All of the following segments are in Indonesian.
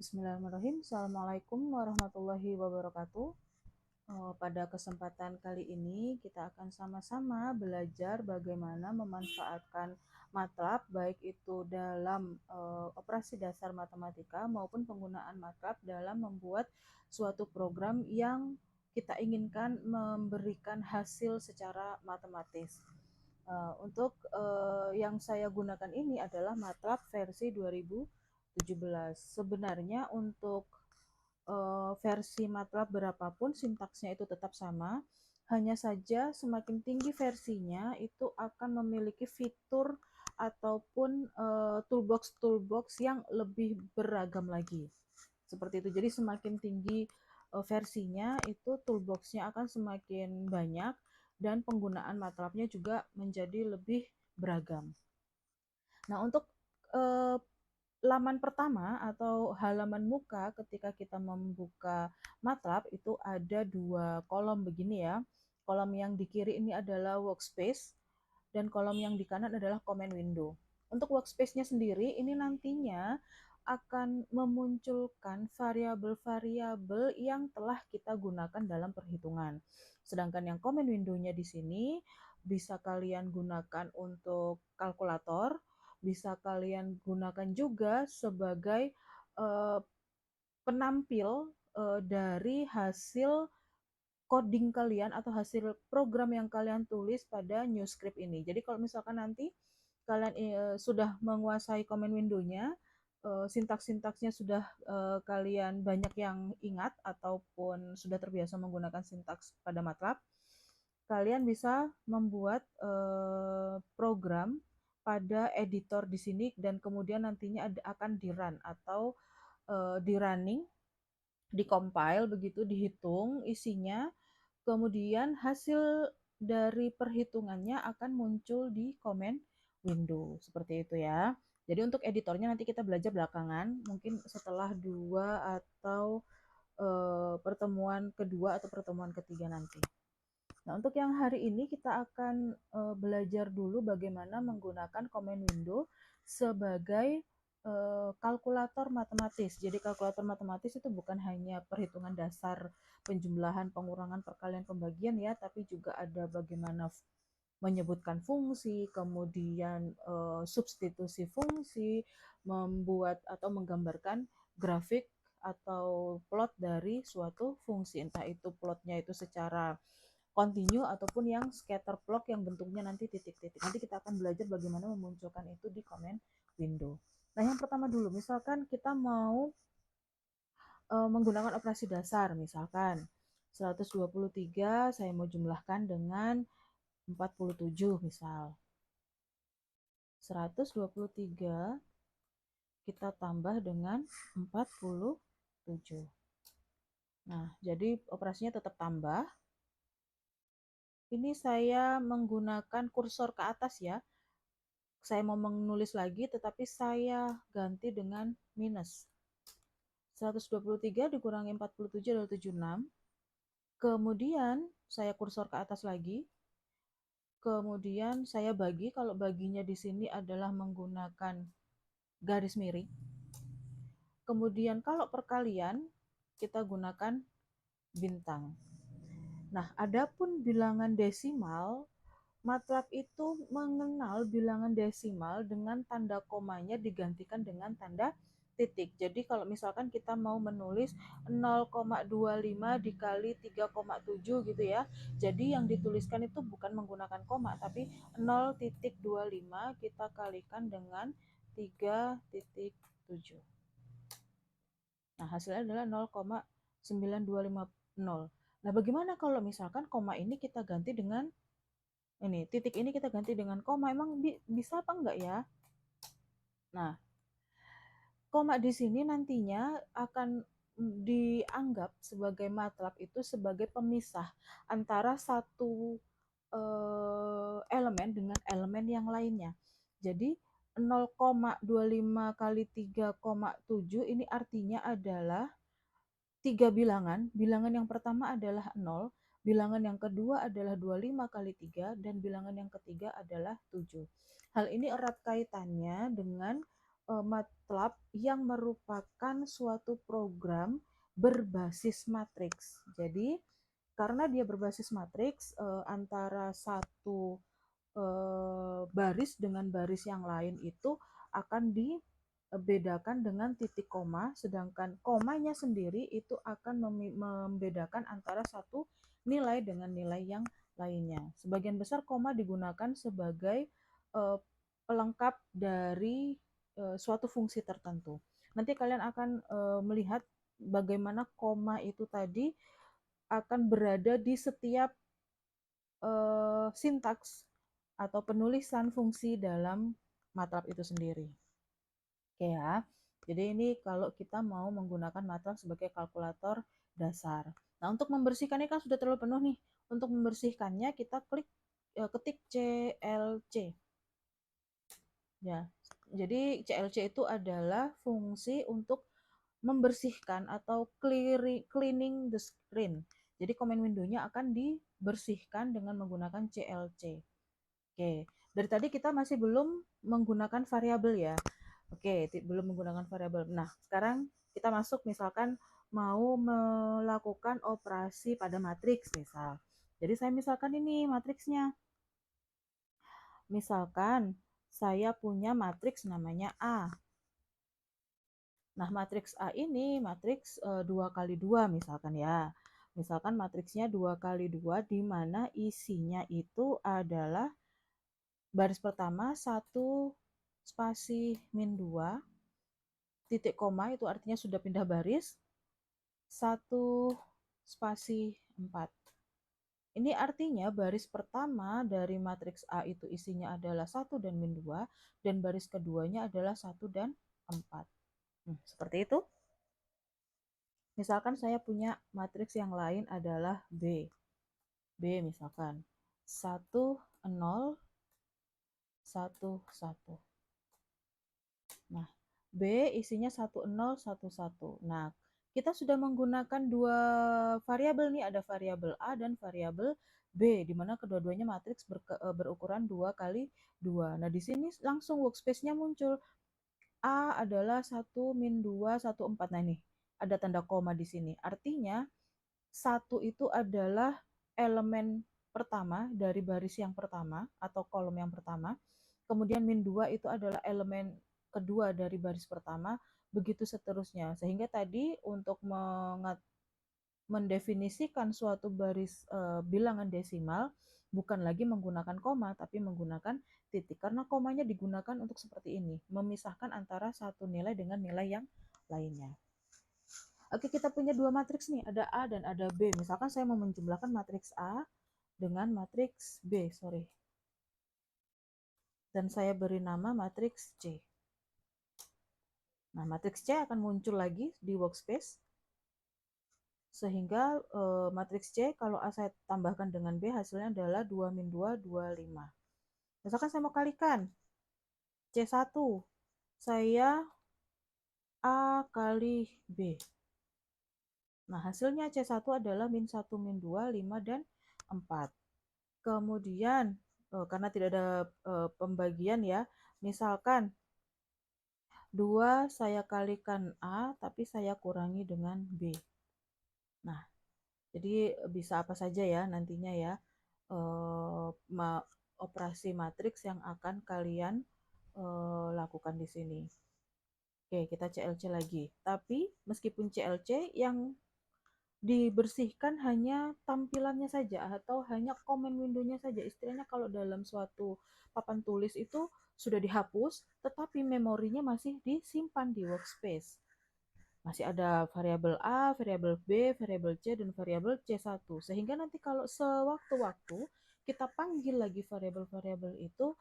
Bismillahirrahmanirrahim. Assalamualaikum warahmatullahi wabarakatuh. Pada kesempatan kali ini kita akan sama-sama belajar bagaimana memanfaatkan MATLAB baik itu dalam operasi dasar matematika maupun penggunaan MATLAB dalam membuat suatu program yang kita inginkan memberikan hasil secara matematis. Yang saya gunakan ini adalah MATLAB versi 2017. Sebenarnya untuk versi MATLAB berapapun sintaksnya itu tetap sama, hanya saja semakin tinggi versinya itu akan memiliki fitur ataupun toolbox yang lebih beragam lagi. Seperti itu. Jadi semakin tinggi versinya itu toolboxnya akan semakin banyak dan penggunaan MATLAB-nya juga menjadi lebih beragam. Nah, untuk eh, laman pertama atau halaman muka ketika kita membuka MATLAB itu ada dua kolom begini ya. Kolom yang di kiri ini adalah workspace dan kolom yang di kanan adalah command window. Untuk workspace-nya sendiri ini nantinya akan memunculkan variabel-variabel yang telah kita gunakan dalam perhitungan. Sedangkan yang command window-nya di sini bisa kalian gunakan untuk kalkulator, bisa kalian gunakan juga sebagai eh, penampil dari hasil coding kalian atau hasil program yang kalian tulis pada new script ini. Jadi kalau misalkan nanti kalian sudah menguasai command window-nya, sintaks-sintaksnya sudah kalian banyak yang ingat ataupun sudah terbiasa menggunakan sintaks pada MATLAB, kalian bisa membuat program pada editor di sini dan kemudian nantinya akan di-run atau di-running, di-compile begitu, dihitung isinya, kemudian hasil dari perhitungannya akan muncul di command window. Seperti itu ya. Jadi untuk editornya nanti kita belajar belakangan, mungkin setelah dua atau pertemuan kedua atau pertemuan ketiga nanti. Nah, untuk yang hari ini kita akan belajar dulu bagaimana menggunakan command window sebagai kalkulator matematis. Jadi kalkulator matematis itu bukan hanya perhitungan dasar penjumlahan, pengurangan, perkalian, pembagian ya, tapi juga ada bagaimana menyebutkan fungsi, kemudian substitusi fungsi, membuat atau menggambarkan grafik atau plot dari suatu fungsi, entah itu plotnya itu secara continue ataupun yang scatter plot yang bentuknya nanti titik-titik. Nanti kita akan belajar bagaimana memunculkan itu di command window. Nah, yang pertama dulu, misalkan kita mau menggunakan operasi dasar, misalkan 123 saya mau jumlahkan dengan 47 misal. 123 kita tambah dengan 47. Nah, jadi operasinya tetap tambah. Ini saya menggunakan kursor ke atas ya. Saya mau menulis lagi tetapi saya ganti dengan minus. 123 dikurangi 47 adalah 76. Kemudian saya kursor ke atas lagi. Kemudian saya bagi, kalau baginya di sini adalah menggunakan garis miring. Kemudian kalau perkalian kita gunakan bintang. Nah, adapun bilangan desimal, MATLAB itu mengenal bilangan desimal dengan tanda komanya digantikan dengan tanda titik. Jadi kalau misalkan kita mau menulis 0,25 dikali 3,7 gitu ya. Jadi yang dituliskan itu bukan menggunakan koma, tapi 0,25 kita kalikan dengan 3,7. Nah, hasilnya adalah 0,9250. Nah, bagaimana kalau misalkan koma ini kita ganti dengan ini, titik ini kita ganti dengan koma, emang bisa apa enggak ya? Nah, koma di sini nantinya akan dianggap sebagai MATLAB itu sebagai pemisah antara satu elemen dengan elemen yang lainnya. Jadi 0,25 kali 3,7 ini artinya adalah tiga bilangan. Bilangan yang pertama adalah 0, bilangan yang kedua adalah 25 kali 3, dan bilangan yang ketiga adalah 7. Hal ini erat kaitannya dengan MATLAB yang merupakan suatu program berbasis matriks. Jadi karena dia berbasis matriks, antara satu baris dengan baris yang lain itu akan dibedakan dengan titik koma, sedangkan komanya sendiri itu akan membedakan antara satu nilai dengan nilai yang lainnya. Sebagian besar koma digunakan sebagai pelengkap dari suatu fungsi tertentu. Nanti kalian akan melihat bagaimana koma itu tadi akan berada di setiap sintaks atau penulisan fungsi dalam MATLAB itu sendiri. Oke ya. Jadi ini kalau kita mau menggunakan MATLAB sebagai kalkulator dasar. Nah, untuk membersihkannya kan sudah terlalu penuh nih. Untuk membersihkannya kita ketik CLC. Ya. Jadi CLC itu adalah fungsi untuk membersihkan atau cleaning the screen. Jadi command window-nya akan dibersihkan dengan menggunakan CLC. Oke, dari tadi kita masih belum menggunakan variabel ya. Oke, belum menggunakan variabel. Nah, sekarang kita masuk misalkan mau melakukan operasi pada matriks misal. Jadi saya misalkan ini matriksnya. Misalkan saya punya matriks namanya A. Nah, matriks A ini matriks 2 kali 2 misalkan ya. Misalkan matriksnya 2 kali 2 di mana isinya itu adalah baris pertama 1 spasi min 2 titik koma itu artinya sudah pindah baris 1 spasi 4. Ini artinya baris pertama dari matriks A itu isinya adalah 1 dan min 2 dan baris keduanya adalah 1 dan 4. Seperti itu. Misalkan saya punya matriks yang lain adalah B. B misalkan 1 0 1 1. Nah, B isinya 1 0 1 1. Nah, kita sudah menggunakan dua variabel nih, ada variabel A dan variabel B, di mana kedua-duanya matriks berukuran 2 kali 2. Nah, di sini langsung workspace-nya muncul. A adalah 1 min 2 1 4. Nah, ini ada tanda koma di sini. Artinya 1 itu adalah elemen pertama dari baris yang pertama atau kolom yang pertama. Kemudian min 2 itu adalah elemen kedua dari baris pertama, begitu seterusnya. Sehingga tadi untuk mendefinisikan suatu baris bilangan desimal bukan lagi menggunakan koma tapi menggunakan titik, karena komanya digunakan untuk seperti ini, memisahkan antara satu nilai dengan nilai yang lainnya. Oke, kita punya dua matriks nih, ada A dan ada B. Misalkan saya mau menjumlahkan matriks A dengan matriks B, dan saya beri nama matriks C. Nah, matriks C akan muncul lagi di workspace, sehingga matriks C kalau A saya tambahkan dengan B hasilnya adalah 2 min 2, 25. Misalkan saya mau kalikan C1, saya A kali B. Nah, hasilnya C1 adalah min 1, min 2, 5, dan 4. Kemudian, karena tidak ada pembagian ya, misalkan 2 saya kalikan A, tapi saya kurangi dengan B. Nah, jadi bisa apa saja ya nantinya ya, operasi matriks yang akan kalian lakukan di sini. Oke, kita CLC lagi. Tapi meskipun CLC yang dibersihkan hanya tampilannya saja atau hanya comment window-nya saja. Istilahnya kalau dalam suatu papan tulis itu sudah dihapus, tetapi memorinya masih disimpan di workspace. Masih ada variabel A, variabel B, variabel C, dan variabel C1. Sehingga nanti kalau sewaktu-waktu kita panggil lagi variabel-variabel itu,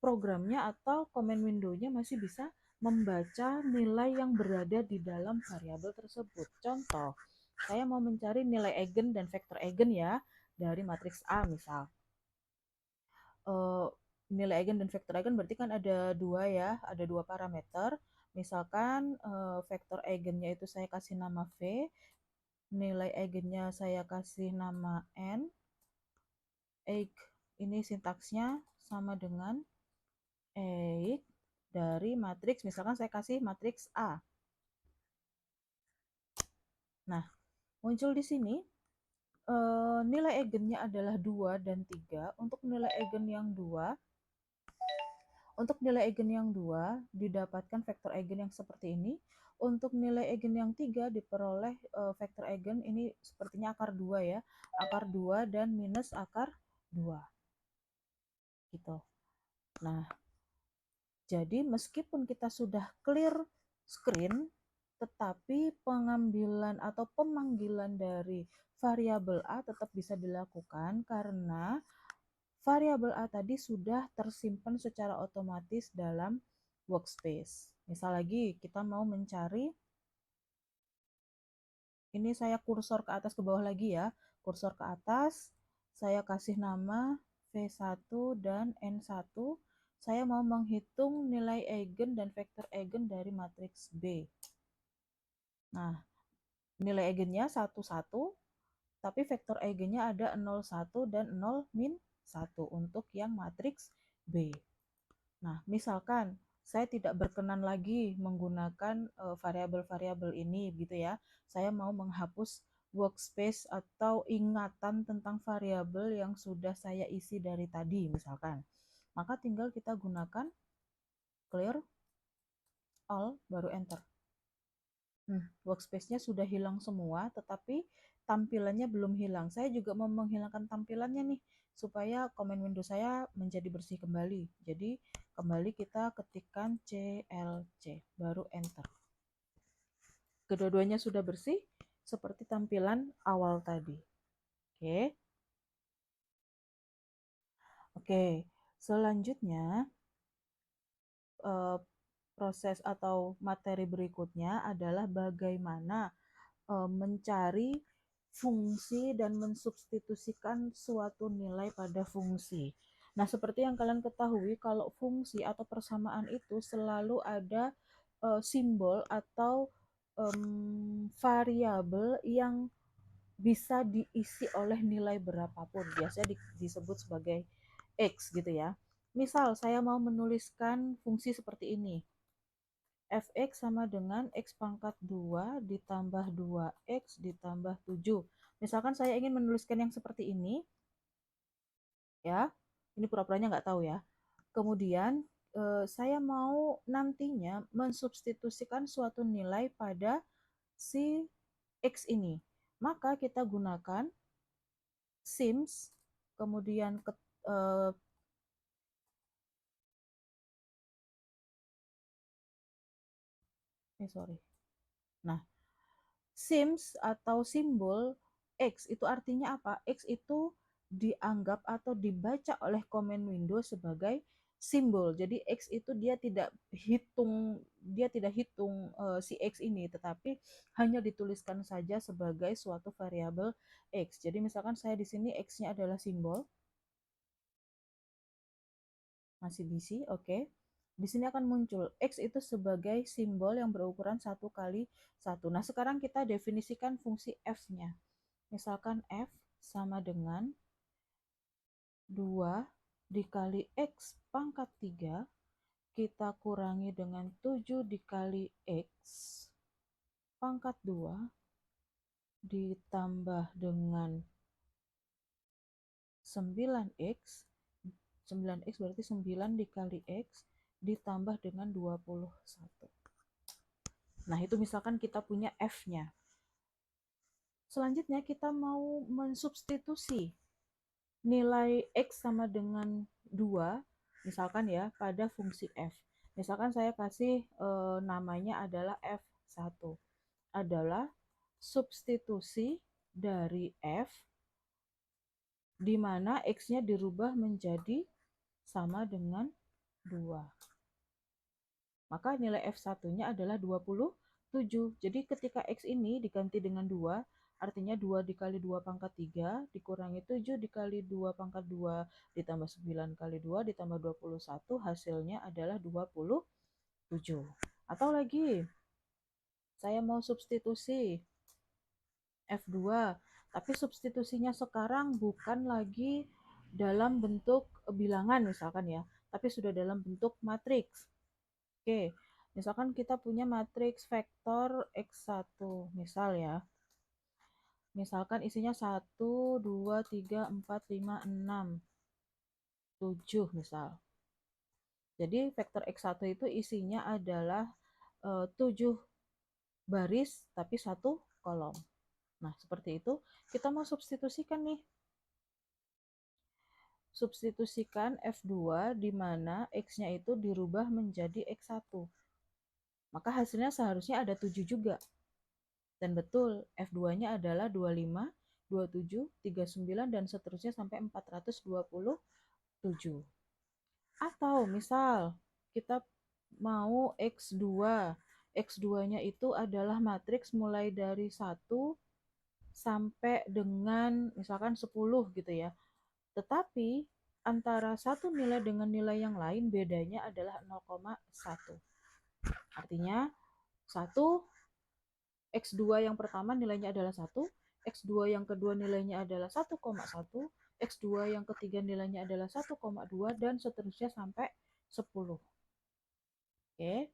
programnya atau comment window-nya masih bisa membaca nilai yang berada di dalam variabel tersebut. Contoh, saya mau mencari nilai eigen dan vektor eigen ya dari matriks A misal. Nilai eigen dan vektor eigen berarti kan ada dua ya, ada dua parameter. Misalkan vektor eigennya itu saya kasih nama V, nilai eigennya saya kasih nama N, eig ini sintaksnya sama dengan eig dari matriks, misalkan saya kasih matriks A. Nah, muncul di sini nilai eigennya adalah 2 dan 3. Untuk nilai eigen yang 2, didapatkan vektor eigen yang seperti ini. Untuk nilai eigen yang 3 diperoleh vektor eigen ini sepertinya akar 2 ya. Akar 2 dan minus akar 2. Gitu. Nah, jadi meskipun kita sudah clear screen, tetapi pengambilan atau pemanggilan dari variabel A tetap bisa dilakukan karena variabel A tadi sudah tersimpan secara otomatis dalam workspace. Misal lagi kita mau mencari, ini saya kursor ke atas ke bawah lagi ya, kursor ke atas, saya kasih nama V1 dan N1, saya mau menghitung nilai eigen dan vektor eigen dari matriks B. Nah, nilai eigennya 1, 1, tapi vektor eigennya ada 0, 1 dan 0, min 1 untuk yang matriks B. Nah, misalkan saya tidak berkenan lagi menggunakan variabel-variabel ini gitu ya. Saya mau menghapus workspace atau ingatan tentang variabel yang sudah saya isi dari tadi misalkan. Maka tinggal kita gunakan clear all baru enter. Workspace-nya sudah hilang semua, tetapi tampilannya belum hilang. Saya juga mau menghilangkan tampilannya nih, supaya komen Windows saya menjadi bersih kembali. Jadi, kembali kita ketikkan CLC, baru enter. Kedua-duanya sudah bersih, seperti tampilan awal tadi. Oke. Oke, selanjutnya proses atau materi berikutnya adalah bagaimana mencari fungsi dan mensubstitusikan suatu nilai pada fungsi. Nah, seperti yang kalian ketahui, kalau fungsi atau persamaan itu selalu ada simbol atau variabel yang bisa diisi oleh nilai berapapun. Biasanya disebut sebagai X gitu ya. Misal, saya mau menuliskan fungsi seperti ini. Fx sama dengan X pangkat 2 ditambah 2X ditambah 7. Misalkan saya ingin menuliskan yang seperti ini, ya, ini pura-puranya nggak tahu ya. Kemudian, saya mau nantinya mensubstitusikan suatu nilai pada si X ini. Maka kita gunakan sims, kemudian sorry. Nah, sims atau simbol X itu artinya apa? X itu dianggap atau dibaca oleh komen Windows sebagai simbol. Jadi X itu dia tidak hitung si X ini, tetapi hanya dituliskan saja sebagai suatu variabel X. Jadi misalkan saya di sini X-nya adalah simbol, masih busy, oke. Di sini akan muncul X itu sebagai simbol yang berukuran 1 kali 1. Nah, sekarang kita definisikan fungsi F-nya. Misalkan F sama dengan 2 dikali X pangkat 3, kita kurangi dengan 7 dikali X pangkat 2, ditambah dengan 9X. 9X berarti 9 dikali X ditambah dengan 21. Nah, itu misalkan kita punya F-nya. Selanjutnya kita mau mensubstitusi nilai X sama dengan 2, misalkan ya, pada fungsi F. Misalkan saya kasih namanya adalah F1. Adalah substitusi dari F, di mana X-nya dirubah menjadi sama dengan 2. Maka nilai F1-nya adalah 27. Jadi ketika X ini diganti dengan 2, artinya 2 dikali 2 pangkat 3 dikurangi 7 dikali 2 pangkat 2 ditambah 9 kali 2 ditambah 21, hasilnya adalah 27. Atau lagi, saya mau substitusi F2, tapi substitusinya sekarang bukan lagi dalam bentuk bilangan misalkan ya, tapi sudah dalam bentuk matriks. Oke, misalkan kita punya matriks vektor X1, misal ya. Misalkan isinya 1, 2, 3, 4, 5, 6, 7 misal. Jadi vektor X1 itu isinya adalah 7 baris tapi 1 kolom. Nah, seperti itu. Kita mau substitusikan nih. Substitusikan F2 di mana X-nya itu dirubah menjadi X1. Maka hasilnya seharusnya ada 7 juga. Dan betul, F2-nya adalah 25, 27, 39, dan seterusnya sampai 427. Atau misal kita mau X2. X2-nya itu adalah matriks mulai dari 1 sampai dengan misalkan 10 gitu ya. Tetapi antara satu nilai dengan nilai yang lain bedanya adalah 0,1. Artinya 1 X2 yang pertama nilainya adalah 1, X2 yang kedua nilainya adalah 1,1, X2 yang ketiga nilainya adalah 1,2 dan seterusnya sampai 10. Oke.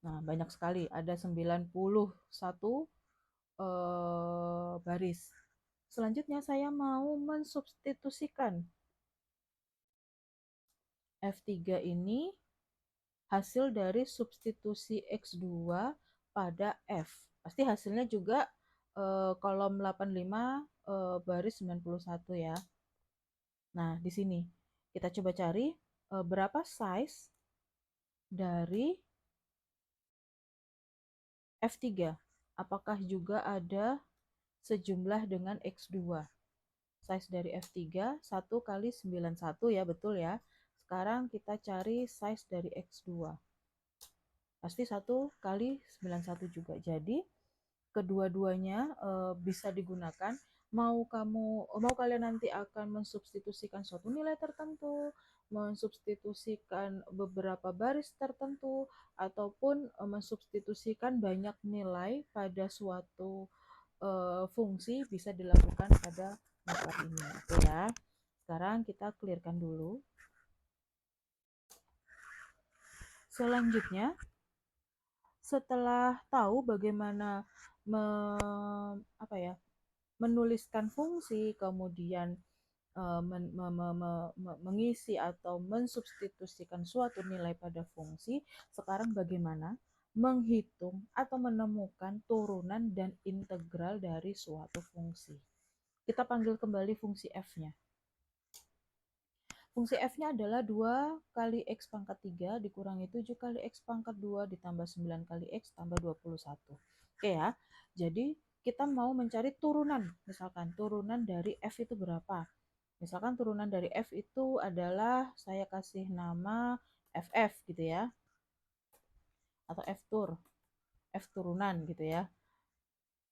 Nah, banyak sekali, ada 91 baris. Selanjutnya saya mau mensubstitusikan F3 ini hasil dari substitusi X2 pada F. Pasti hasilnya juga kolom 85 baris 91 ya. Nah, di sini kita coba cari berapa size dari F3. Apakah juga ada sejumlah dengan X2? Size dari F3 1 kali 91 ya, betul ya. Sekarang kita cari size dari X2. Pasti 1 kali 91 juga. Jadi kedua-duanya bisa digunakan. Mau kalian nanti akan mensubstitusikan suatu nilai tertentu, mensubstitusikan beberapa baris tertentu, ataupun mensubstitusikan banyak nilai pada suatu fungsi, bisa dilakukan pada method ini, gitu ya. Sekarang kita clearkan dulu. Selanjutnya, setelah tahu bagaimana menuliskan fungsi, kemudian mengisi atau mensubstitusikan suatu nilai pada fungsi, sekarang bagaimana menghitung atau menemukan turunan dan integral dari suatu fungsi. Kita panggil kembali fungsi f-nya. Fungsi f-nya adalah 2 kali x pangkat 3 dikurangi 7 kali x pangkat 2 ditambah 9 kali x tambah 21. Oke ya, jadi kita mau mencari turunan, misalkan turunan dari f itu berapa. Misalkan turunan dari f itu adalah, saya kasih nama ff gitu ya, atau f turunan gitu ya.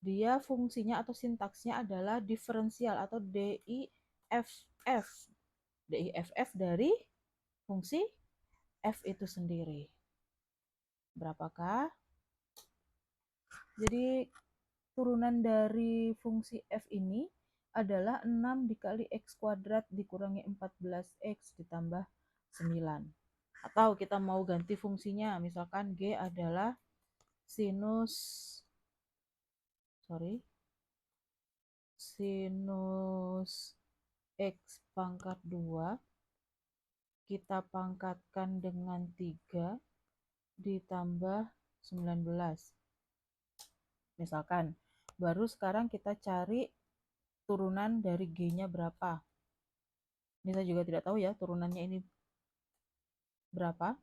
Dia fungsinya atau sintaksnya adalah diferensial atau DIFF. DIFF dari fungsi f itu sendiri. Berapakah? Jadi turunan dari fungsi f ini adalah 6 dikali x kuadrat dikurangi 14x ditambah 9. Atau kita mau ganti fungsinya, misalkan G adalah sinus x pangkat 2 kita pangkatkan dengan 3 ditambah 19. Misalkan, baru sekarang kita cari turunan dari G-nya berapa. Ini saya juga tidak tahu ya turunannya ini berapa.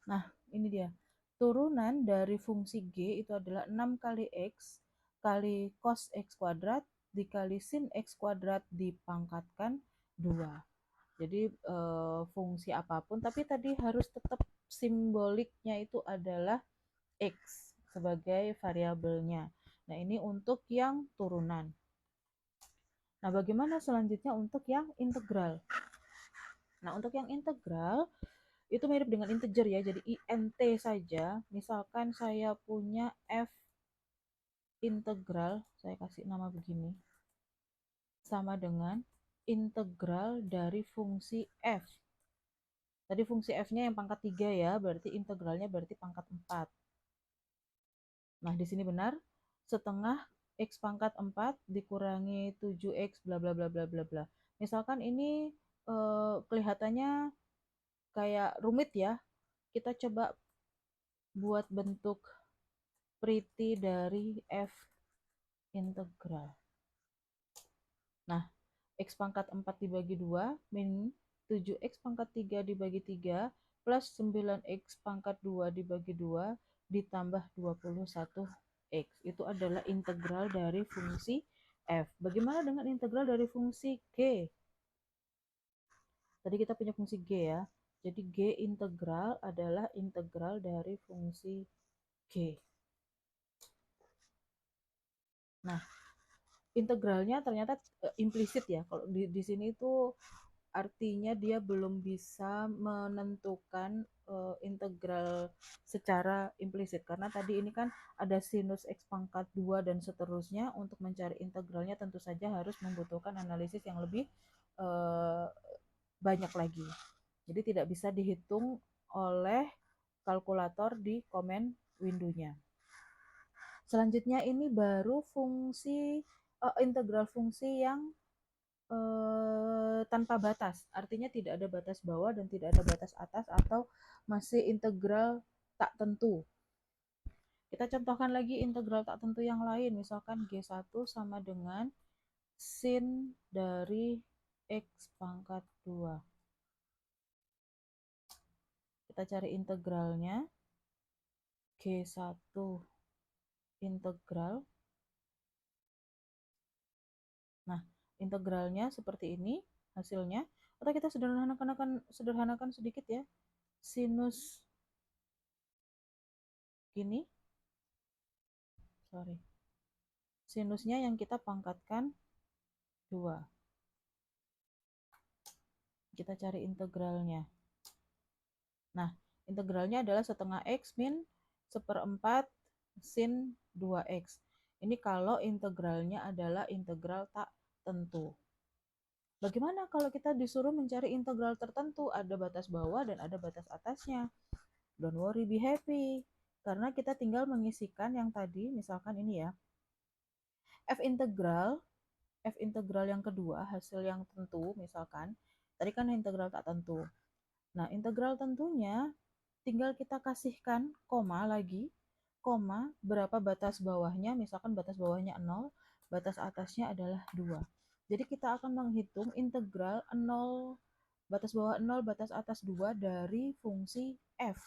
Nah, ini dia. Turunan dari fungsi G itu adalah 6 kali X kali cos X kuadrat dikali sin X kuadrat dipangkatkan 2. Jadi fungsi apapun, tapi tadi harus tetap simboliknya itu adalah X sebagai variabelnya. Nah, ini untuk yang turunan. Nah, bagaimana selanjutnya untuk yang integral? Nah, untuk yang integral itu mirip dengan integer ya, jadi int saja. Misalkan saya punya f integral, saya kasih nama begini, sama dengan integral dari fungsi f. Tadi fungsi f-nya yang pangkat 3 ya, berarti integralnya berarti pangkat 4. Nah, di sini benar. Setengah x pangkat 4 dikurangi 7x bla bla bla bla bla bla. Misalkan ini kelihatannya kayak rumit ya. Kita coba buat bentuk pretty dari f integral. Nah, x pangkat 4 dibagi 2 min 7x pangkat 3 dibagi 3 plus 9x pangkat 2 dibagi 2 ditambah 21x. Itu adalah integral dari fungsi f. Bagaimana dengan integral dari fungsi g? Tadi kita punya fungsi g ya. Jadi g integral adalah integral dari fungsi g. Nah, integralnya ternyata implisit ya. Kalau di sini itu artinya dia belum bisa menentukan integral secara implisit karena tadi ini kan ada sinus x pangkat 2 dan seterusnya. Untuk mencari integralnya tentu saja harus membutuhkan analisis yang lebih uh, banyak lagi, jadi tidak bisa dihitung oleh kalkulator di komen window-nya. Selanjutnya ini baru fungsi integral fungsi yang tanpa batas, artinya tidak ada batas bawah dan tidak ada batas atas atau masih integral tak tentu. Kita contohkan lagi integral tak tentu yang lain, misalkan G1 sama dengan sin dari X pangkat 2. Kita cari integralnya, G1 integral. Nah, integralnya seperti ini hasilnya. Atau kita sederhanakan sedikit ya. Sinus gini, sorry. Sinusnya yang kita pangkatkan 2. Kita cari integralnya. Nah, integralnya adalah setengah X min seperempat sin 2X. Ini kalau integralnya adalah integral tak tentu. Bagaimana kalau kita disuruh mencari integral tertentu? Ada batas bawah dan ada batas atasnya. Don't worry, be happy. Karena kita tinggal mengisikan yang tadi, misalkan ini ya. F integral yang kedua, hasil yang tentu, misalkan. Tadi kan integral tak tentu. Nah, integral tentunya tinggal kita kasihkan koma lagi, koma, berapa batas bawahnya, misalkan batas bawahnya 0, batas atasnya adalah 2. Jadi kita akan menghitung integral 0, batas bawah 0, batas atas 2 dari fungsi f.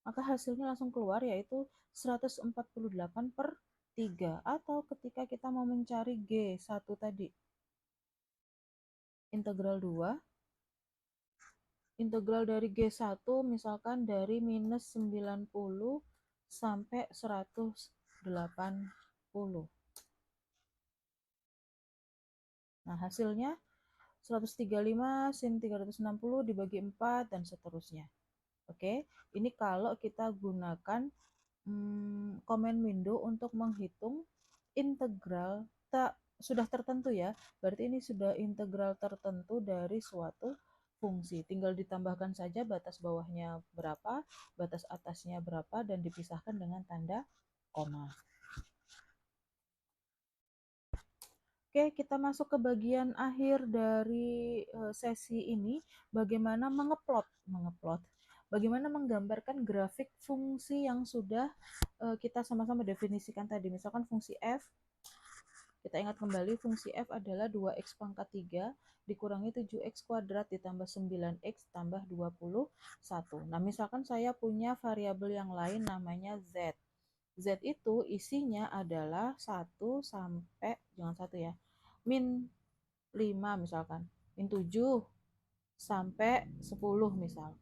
Maka hasilnya langsung keluar yaitu 148/3. Atau ketika kita mau mencari G1 tadi, integral 2, integral dari G1 misalkan dari minus 90 sampai 180. Nah, hasilnya 135 sin 360 dibagi 4 dan seterusnya. Oke, ini kalau kita gunakan comment window untuk menghitung integral tak sudah tertentu ya. Berarti ini sudah integral tertentu dari suatu fungsi. Tinggal ditambahkan saja batas bawahnya berapa, batas atasnya berapa, dan dipisahkan dengan tanda koma. Oke, kita masuk ke bagian akhir dari sesi ini, bagaimana mengeplot. Bagaimana menggambarkan grafik fungsi yang sudah kita sama-sama definisikan tadi. Misalkan fungsi f, kita ingat kembali fungsi f adalah 2x pangkat 3 dikurangi 7x kuadrat ditambah 9x tambah 21. Nah, misalkan saya punya variabel yang lain namanya z. Z itu isinya adalah 1 sampai, jangan 1 ya, min 5 misalkan, min 7 sampai 10 misal.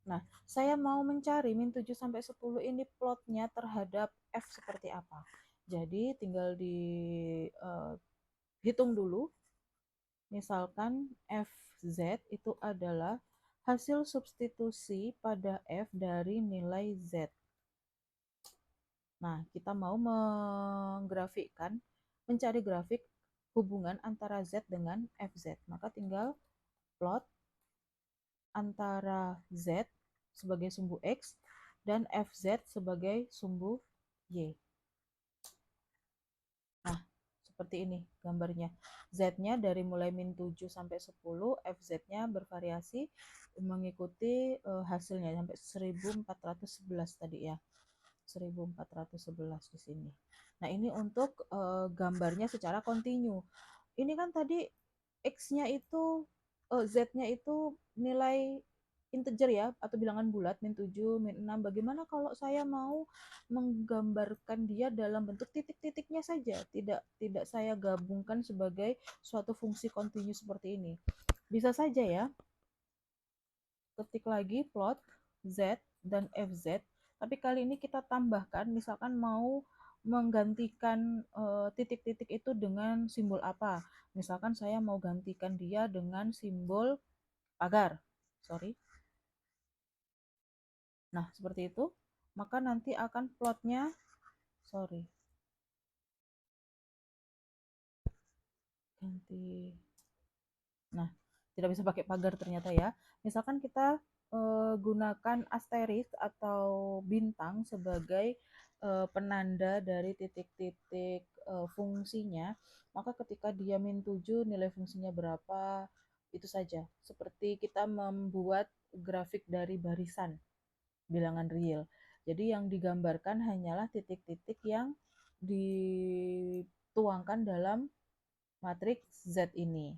Nah, saya mau mencari min 7 sampai 10 ini plotnya terhadap F seperti apa. Jadi tinggal dihitung dulu. Misalkan Fz itu adalah hasil substitusi pada F dari nilai Z. Nah, kita mau menggrafikkan, mencari grafik hubungan antara Z dengan Fz. Maka tinggal plot antara Z sebagai sumbu X dan FZ sebagai sumbu Y. Nah, seperti ini gambarnya. Z-nya dari mulai min 7 sampai 10, FZ-nya bervariasi mengikuti hasilnya sampai 1411 tadi ya. 1411 di sini. Nah, ini untuk gambarnya secara kontinu. Ini kan tadi X-nya itu Z-nya itu nilai integer ya atau bilangan bulat min 7, min 6. Bagaimana kalau saya mau menggambarkan dia dalam bentuk titik-titiknya saja, tidak saya gabungkan sebagai suatu fungsi kontinu seperti ini. Bisa saja ya, ketik lagi plot Z dan FZ, tapi kali ini kita tambahkan, misalkan mau menggantikan titik-titik itu dengan simbol apa. Misalkan saya mau gantikan dia dengan simbol pagar. Sorry. Nah, seperti itu. Maka nanti akan plotnya, sorry, ganti. Nah, tidak bisa pakai pagar ternyata ya. Misalkan kita gunakan asterisk atau bintang sebagai penanda dari titik-titik fungsinya, maka ketika dia min 7 nilai fungsinya berapa, itu saja. Seperti kita membuat grafik dari barisan bilangan real. Jadi yang digambarkan hanyalah titik-titik yang dituangkan dalam matriks Z ini.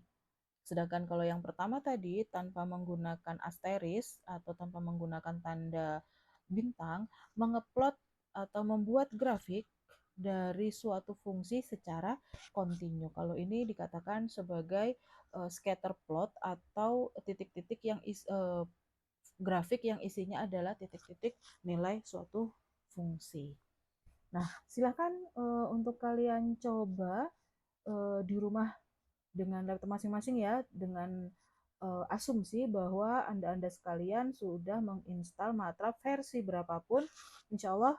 Sedangkan kalau yang pertama tadi tanpa menggunakan asteris atau tanpa menggunakan tanda bintang, mengeplot atau membuat grafik dari suatu fungsi secara kontinu. Kalau ini dikatakan sebagai scatter plot atau titik-titik yang grafik yang isinya adalah titik-titik nilai suatu fungsi. Nah, silakan untuk kalian coba di rumah dengan laptop masing-masing ya, dengan asumsi bahwa Anda-Anda sekalian sudah menginstal MATLAB versi berapapun, insya Allah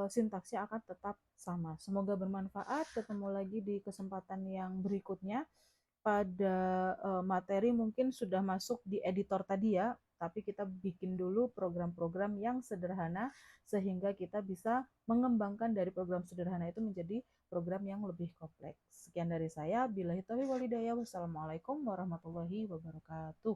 sintaksnya akan tetap sama. Semoga bermanfaat. Ketemu lagi di kesempatan yang berikutnya. Pada materi mungkin sudah masuk di editor tadi ya, tapi kita bikin dulu program-program yang sederhana sehingga kita bisa mengembangkan dari program sederhana itu menjadi program yang lebih kompleks. Sekian dari saya. Billahi taufiq wal hidayah. Wassalamualaikum warahmatullahi wabarakatuh.